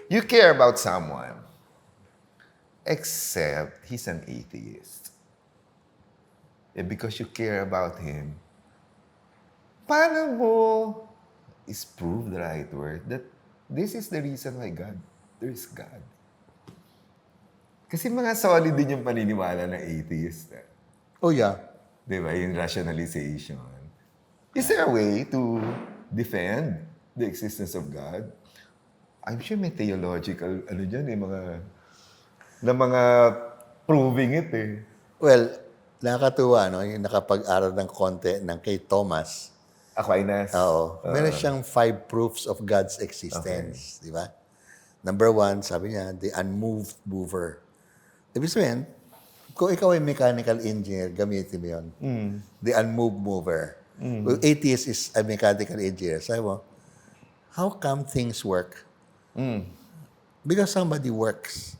you care about someone, except he's an atheist. And because you care about him, paano mo is prove the right word that this is the reason why there is God. Kasi mga solid din yung paniniwala ng atheist. Oh, yeah. Di ba? Yung rationalization. Is there a way to defend the existence of God? I'm sure may theological, mga proving it eh. Well, nakakatuwa, no? Yung nakapag-aral ng konti ng kay Thomas. Aquinas. Oo. Meron siyang 5 proofs of God's existence. Di ba? Number 1, sabi niya, the unmoved mover. Ibig sabihin, kung ikaw ay mechanical engineer, gamitin mo yun. The unmoved mover. Kung atheist is a mechanical engineer, sabi mo, how come things work? Because somebody works.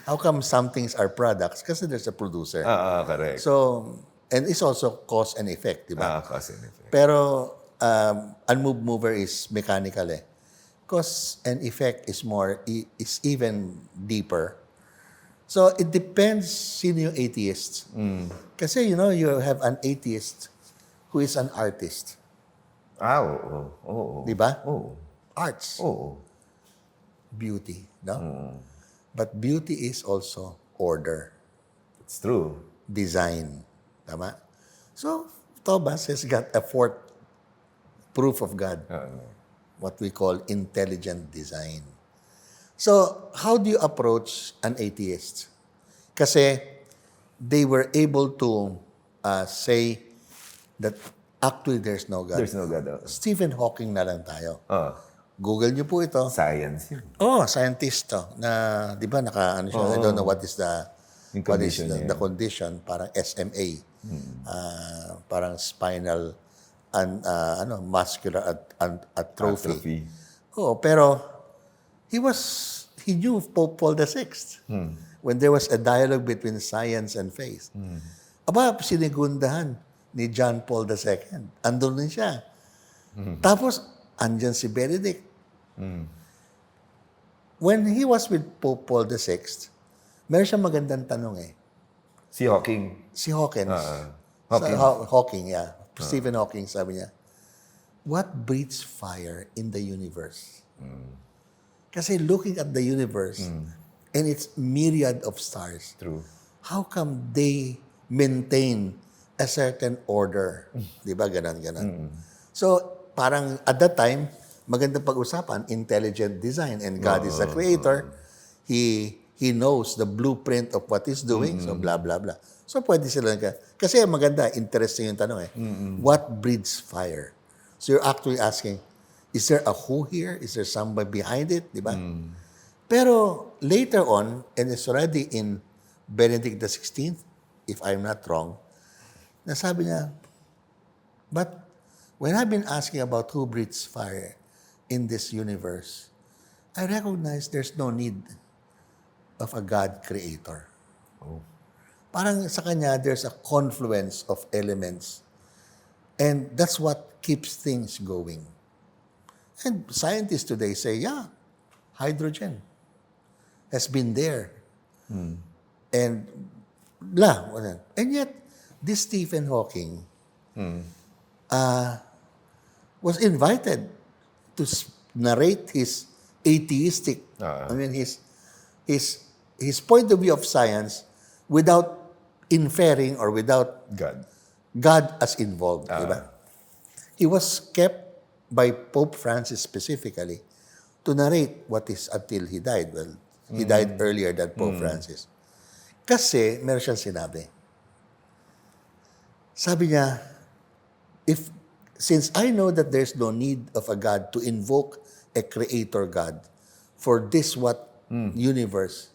How come some things are products? Kasi there's a producer. Correct. So, and it's also cause and effect, di ba? Cause and effect. Pero, unmoved mover is mechanical eh. Cause and effect is is even deeper. So, it depends sino yung atheist. Kasi, you have an atheist who is an artist. Oo. Di ba? Oo. Arts. Oo. Beauty, no? But beauty is also order. It's true. Design. Tama? So, Thomas has got a 4th proof of God. What we call intelligent design. So, how do you approach an atheist? Kasi they were able to say that actually there's no God. There's no God. Stephen Hawking na lang tayo. Google niyo po ito. Science yun. Scientist to. Na, di ba, I don't know what is the condition, parang SMA. Parang spinal muscular atrophy. Pero he knew Pope Paul VI. When there was a dialogue between science and faith. Aba, sinigundahan ni John Paul II. Andun din siya. Tapos, andyan si Benedict. When he was with Pope Paul VI, meron siyang magandang tanong eh. Si Hawking. Si Hawkins. Hawking. Hawking, yeah. Stephen Hawking, sabi niya, what breathes fire in the universe? Kasi looking at the universe and its myriad of stars, True. how come they maintain a certain order? Di ba? Ganon. So, parang at that time, magandang pag-usapan, intelligent design, and God is a creator. He knows the blueprint of what He's doing, so blah, blah, blah. So, pwede sila kasi maganda, interesting yung tanong eh. What breathes fire? So, you're actually asking, is there a who here? Is there somebody behind it? Di ba? Pero, later on, and it's already in Benedict XVI, if I'm not wrong, nasabi niya, but when I've been asking about who breathes fire in this universe, I recognize there's no need of a God creator. Parang sa kanya, there's a confluence of elements. And that's what keeps things going. And scientists today say, yeah, hydrogen has been there. And blah. And yet, this Stephen Hawking was invited to narrate his atheistic, his point of view of science without inferring or without God as involved. Diba? He was kept by Pope Francis specifically to narrate what is until he died. Well, he died earlier than Pope Francis. Kasi meron siyang sinabi. Sabi niya, since I know that there's no need of a God to invoke a creator God for this universe,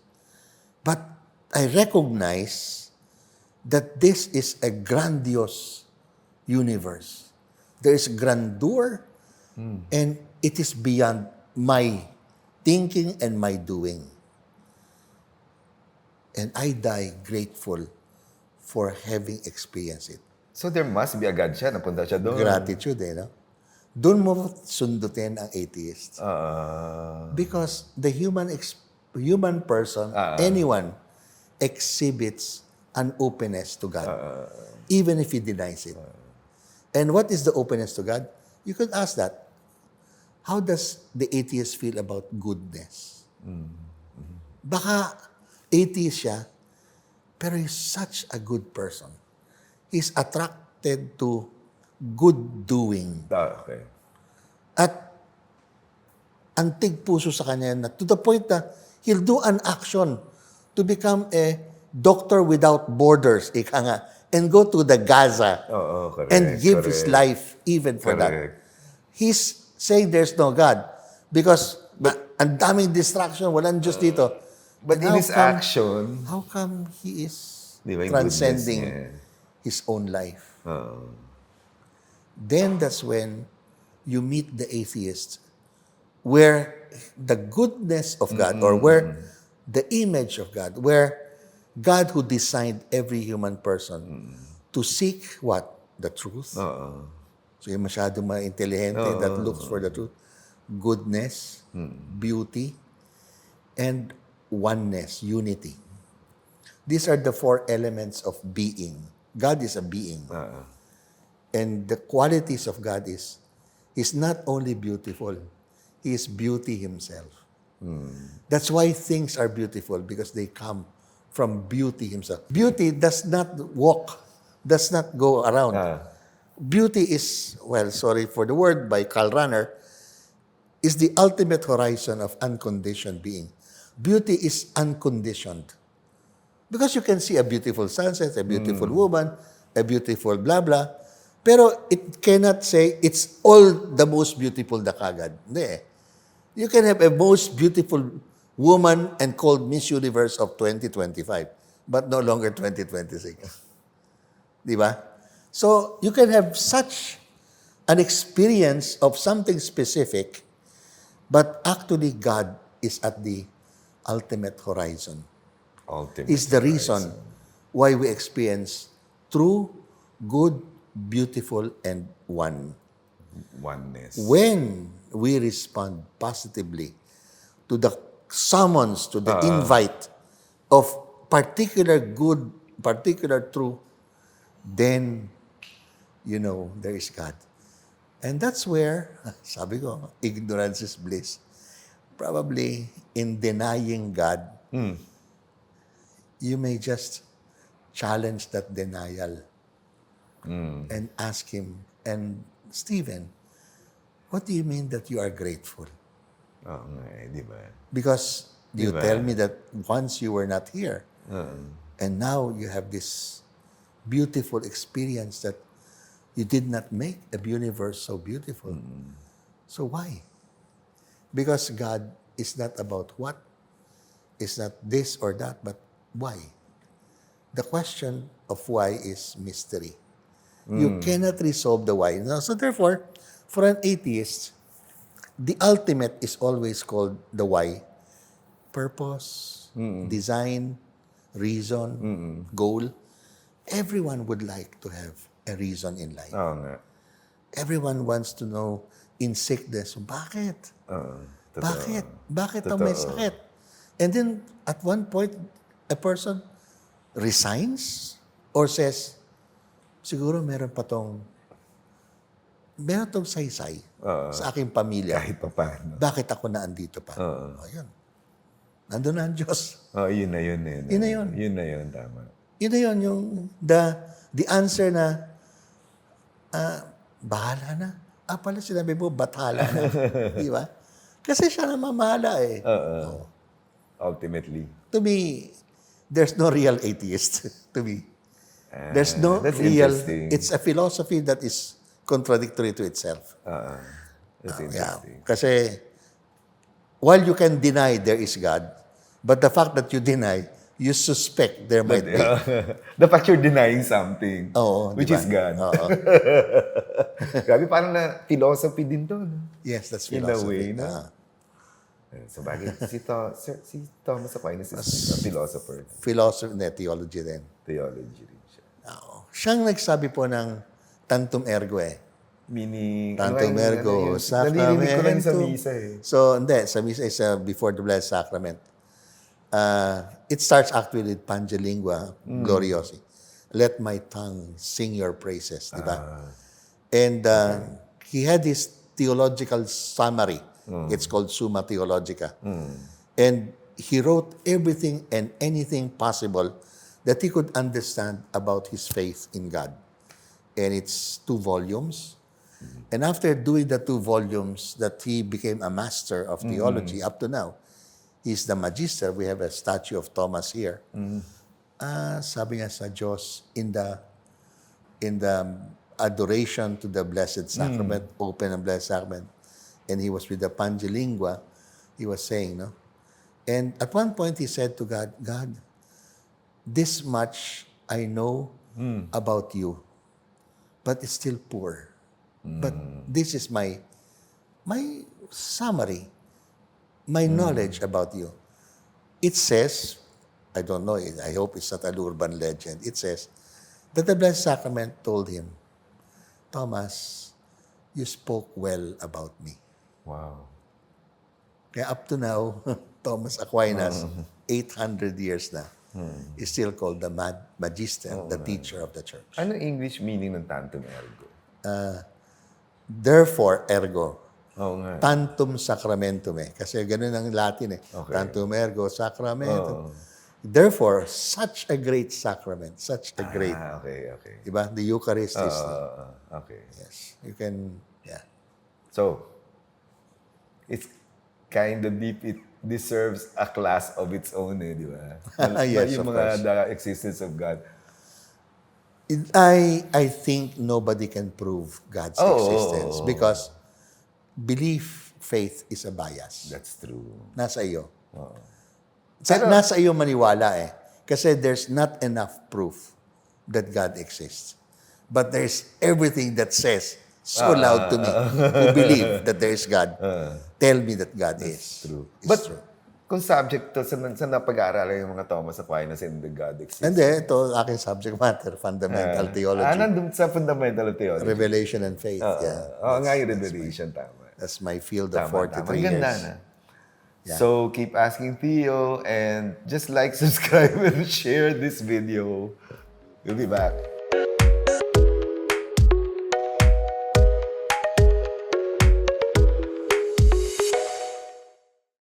but I recognize that this is a grandiose universe. There is grandeur, and it is beyond my thinking and my doing. And I die grateful for having experienced it. So there must be a God siya. Napunta siya doon. Gratitude, no? Doon mo sundutin ang atheist. Ah. Because the human person, anyone, exhibits an openness to God, even if he denies it. And what is the openness to God? You could ask that. How does the atheist feel about goodness? Baka atheist siya, pero he's such a good person. He's attracted to good doing. Okay. At antig puso sa kanya na to the point na he'll do an action to become a doctor without borders, ika nga, and go to the Gaza Oo, correct. and give his life even for that. Correct. He's saying there's no God because ang daming distraction, walang Diyos dito. But in How his come- action, How come he is di ba yung transcending goodness niya? his own life? Oo. Then that's when you meet the atheist, where the goodness of God, or where the image of God, where God who designed every human person to seek what? The truth. Oo. So yung masyadong ma-intelligente that looks for the truth. Goodness, beauty, and oneness, unity. These are the four elements of being. God is a being. And the qualities of God is, He's not only beautiful, He is beauty Himself. That's why things are beautiful, because they come from beauty Himself. Beauty does not walk, does not go around. Beauty is, well, sorry for the word by Karl Rahner, is the ultimate horizon of unconditioned being. Beauty is unconditioned. Because you can see a beautiful sunset, a beautiful woman, a beautiful blah blah, pero it cannot say it's all the most beautiful na kagad. Hindi eh. You can have a most beautiful woman and called Miss Universe of 2025, but no longer 2026. Di ba? So, you can have such an experience of something specific, but actually God is at the ultimate horizon. Ultimate Is the horizon. reason why we experience true, good, beautiful, and one. Oneness. When we respond positively to the summons, to the invite of particular good, particular true, then, you know, there is God. And that's where, sabi ko, ignorance is bliss. Probably in denying God, you may just challenge that denial and ask Him, and Stephen, what do you mean that you are grateful? Oo nga eh, di ba? Because you Diba? tell me that once you were not here, and now you have this beautiful experience that you did not make a universe so beautiful. So why? Because God is not about what, it's not this or that, but why? The question of why is mystery. You cannot resolve the why. No? So therefore, for an atheist, the ultimate is always called the why. Purpose, design, reason, goal. Everyone would like to have a reason in life. Oo nga. Everyone wants to know in sickness, bakit? Totoo. Bakit? Bakit ako may sakit? And then, at one point, a person resigns or says, siguro meron tong saysay sa aking pamilya. Kahit pa paano. Bakit ako naandito pa? Ayun. Nandun na ang Diyos. Yun na yun. Yun na yun. Yun na yun, tama. Yun na yun, yung the answer na, bahala na. Pala sinabi mo, bathala na. Di ba? Kasi siya na mamahala eh. Ultimately. To me, there's no real atheist. To me. There's no that's real, interesting. it's a philosophy that is contradictory to itself. That's Yeah. interesting. Kasi, while you can deny there is God, but the fact that you deny, you suspect there might be. The fact you're denying something, Oo, which di ba? is God. Oo. Grabe, parang na philosophy din to. No? Yes, that's In a philosophy. way, no? So, bagay, si Thomas Aquinas is a philosopher. Philosophy, theology din. Theology rin siya. Oo. Siyang nagsabi po ng tantum ergo eh. Meaning, Tantum ergo naririnig ko lang sa sacramentum. misa eh. So, hindi. Sa misa is before the Blessed Sacrament. It starts actually with Pangelingua Gloriosi. Let my tongue sing your praises, di ba? And he had this theological summary. It's called Summa Theologica. And he wrote everything and anything possible that he could understand about his faith in God. And it's 2 volumes. And after doing the 2 volumes, that he became a master of theology up to now. He's the magister. We have a statue of Thomas here. Sabi nga sa Diyos, in the adoration to the Blessed Sacrament, open and Blessed Sacrament, and he was with the Pangelingua, he was saying, no? And at one point he said to God, God, this much I know about you, but it's still poor. But this is my summary, my knowledge about you. It says, I don't know, I hope it's not an urban legend. It says that the Blessed Sacrament told him, Thomas, you spoke well about me. Wow. Kaya up to now, Thomas Aquinas, 800 years na, is still called the magister, the teacher of the church. Ano English meaning ng tantum ergo? Therefore, ergo, Oo nga. tantum sacramentum eh. Kasi ganun ang Latin eh. Okay. Tantum ergo sacramentum. Therefore, such a great sacrament, such a great, Okay. diba? The Eucharist is, Okay. yes, you can, yeah. So, it's kind of deep. It deserves a class of its own eh, di ba? Yes, yung of mga course. the existence of God. I think nobody can prove God's existence because belief, faith is a bias. That's true. Nasa iyo. Nasa iyo maniwala eh. Kasi there's not enough proof that God exists. But there's everything that says so loud to me who believe that there is God. Tell me that God is. True. It's But true. kung subject to, sa napag-aaralan yung mga Thomas Aquinas and the God exists. Hindi, ito aking subject matter, fundamental theology, Nandun sa fundamental theology. revelation and faith. Yeah. Oo nga yung revelation, tama. That's my field of Tama. 43 Ang ganda years. na. So, keep asking Theo and just like, subscribe, and share this video. We'll be back.